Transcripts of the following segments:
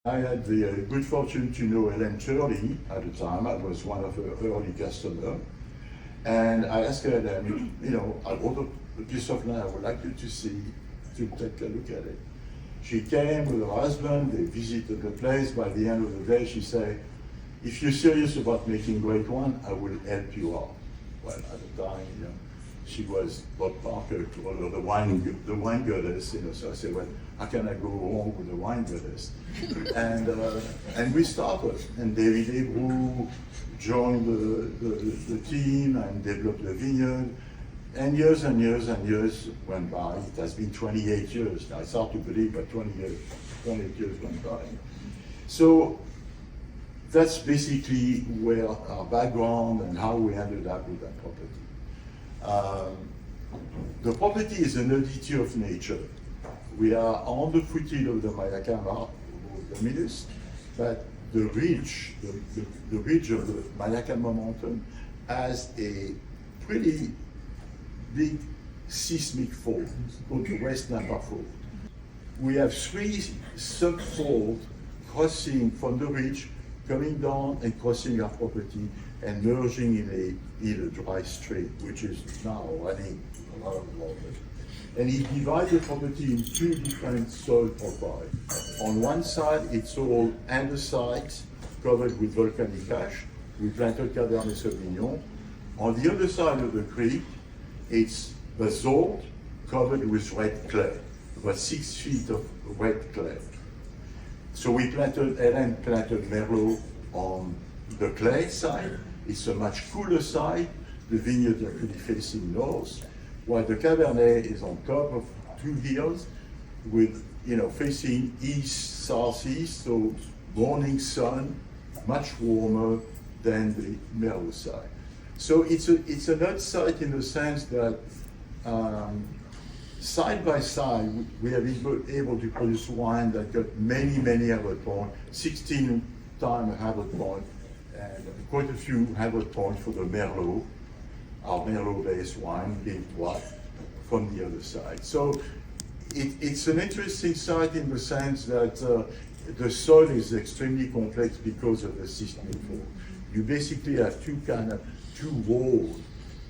I had the good fortune to know Helen Turley at the time. I was one of her early customers. And I asked her, I wrote a piece of land I would like you to see, to take a look at it. She came with her husband, they visited the place. By the end of the day, she said, if you're serious about making great wine, I will help you out. Well, at the time, she was Bob Parker, called her the wine goddess, so I said, well, how can I go wrong with the wine goddess? And we started, and David Abreu joined the team and developed the vineyard. And years and years and years went by. It has been 28 years now. It's hard to believe, but 28 years went by. So that's basically where our background and how we ended up with that property. The property is an oddity of nature. We are on the foothills of the Mayacama, the Vinous, but the ridge of the Mayacama mountain has a pretty big seismic fault called the West Napa fault. We have three subfaults crossing from the ridge, coming down and crossing our property and merging in a dry strait, which is now running a lot of water. And it divides the property in two different soil profiles. On one side, it's all andesite covered with volcanic ash. We planted Cabernet Sauvignon. On the other side of the creek, it's basalt covered with red clay, about 6 feet of red clay. So Helen planted Merlot on the clay side. It's a much cooler side. The vineyard is actually facing north, while the Cabernet is on top of two hills with, facing east, southeast, so morning sun, much warmer than the Merlot side. So it's an odd site in the sense that side by side, we have been able to produce wine that got many, many 100 points, 16 times 100 points, and quite a few 100 points for the Merlot, our Merlot-based wine being white from the other side. So it's an interesting site in the sense that the soil is extremely complex because of the seismic fault. You basically have two walls,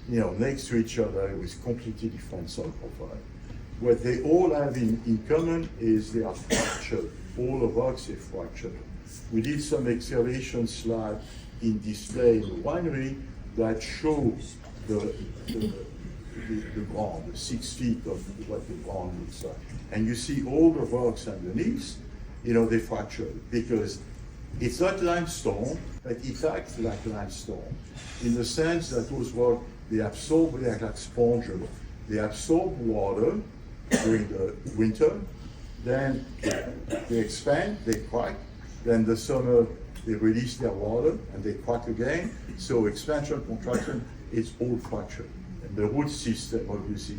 next to each other with completely different soil profile. What they all have in common is they are fractured. All the rocks are fractured. We did some excavation slab in display in the winery that shows the ground, the 6 feet of what the ground looks like. And you see all the rocks underneath, they fractured because it's not limestone, but it acts like limestone in the sense that those rocks, they absorb, they act like sponges. They absorb water during the winter, then they expand, they crack, then the summer they release their water and they crack again. So expansion, contraction, it's all fractured. And the root system obviously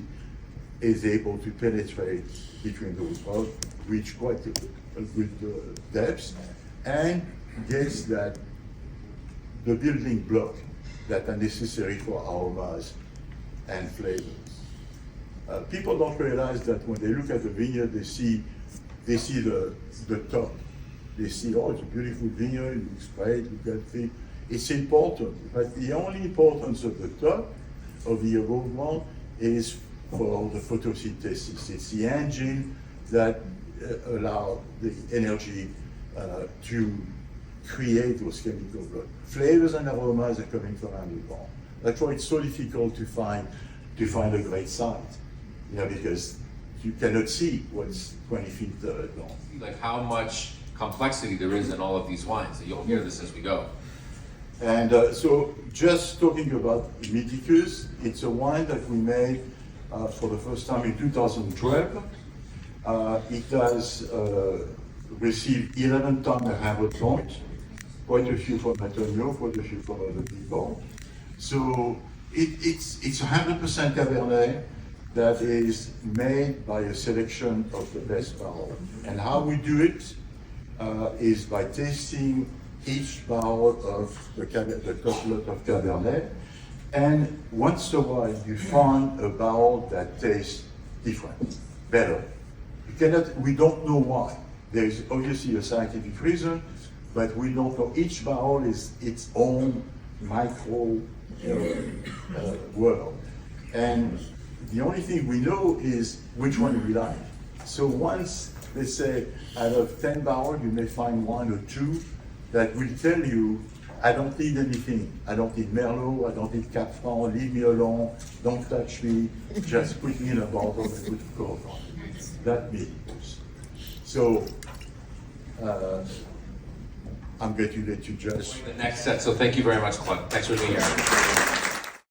is able to penetrate between those rocks, reach quite a good depth, and gets the building block that are necessary for aromas and flavors. People don't realize that when they look at the vineyard, they see the top. They see, oh, it's a beautiful vineyard, it looks great, look healthy. It's important, but the only importance of the top of the above ground is for the photosynthesis. It's the engine that allows the energy to create those chemical blocks. Flavors and aromas are coming from underground. That's why it's so difficult to find a great site, because you cannot see what's 20 feet long. Like how much complexity there is in all of these wines. You'll hear this as we go. And so just talking about Mythicvs, it's a wine that we made for the first time in 2012. It has received 11 times 100 points, quite a few from Antonio, quite a few from other people. So it's 100% Cabernet that is made by a selection of the best barrel. And how we do it is by tasting each barrel of the couplet of Cabernet, and once in a while you find a barrel that tastes different, better. We don't know why. There's obviously a scientific reason, but we don't know. Each barrel is its own micro world. And the only thing we know is which one we like. So once they say out of 10 barrels, you may find 1 or 2 that will tell you, I don't need anything. I don't need Merlot, I don't need Cap Franc, leave me alone, don't touch me, just put me in a bottle and put a cork on it. That means. So, I'm going to let you judge. The next set, so thank you very much, Claude. Thanks for being here.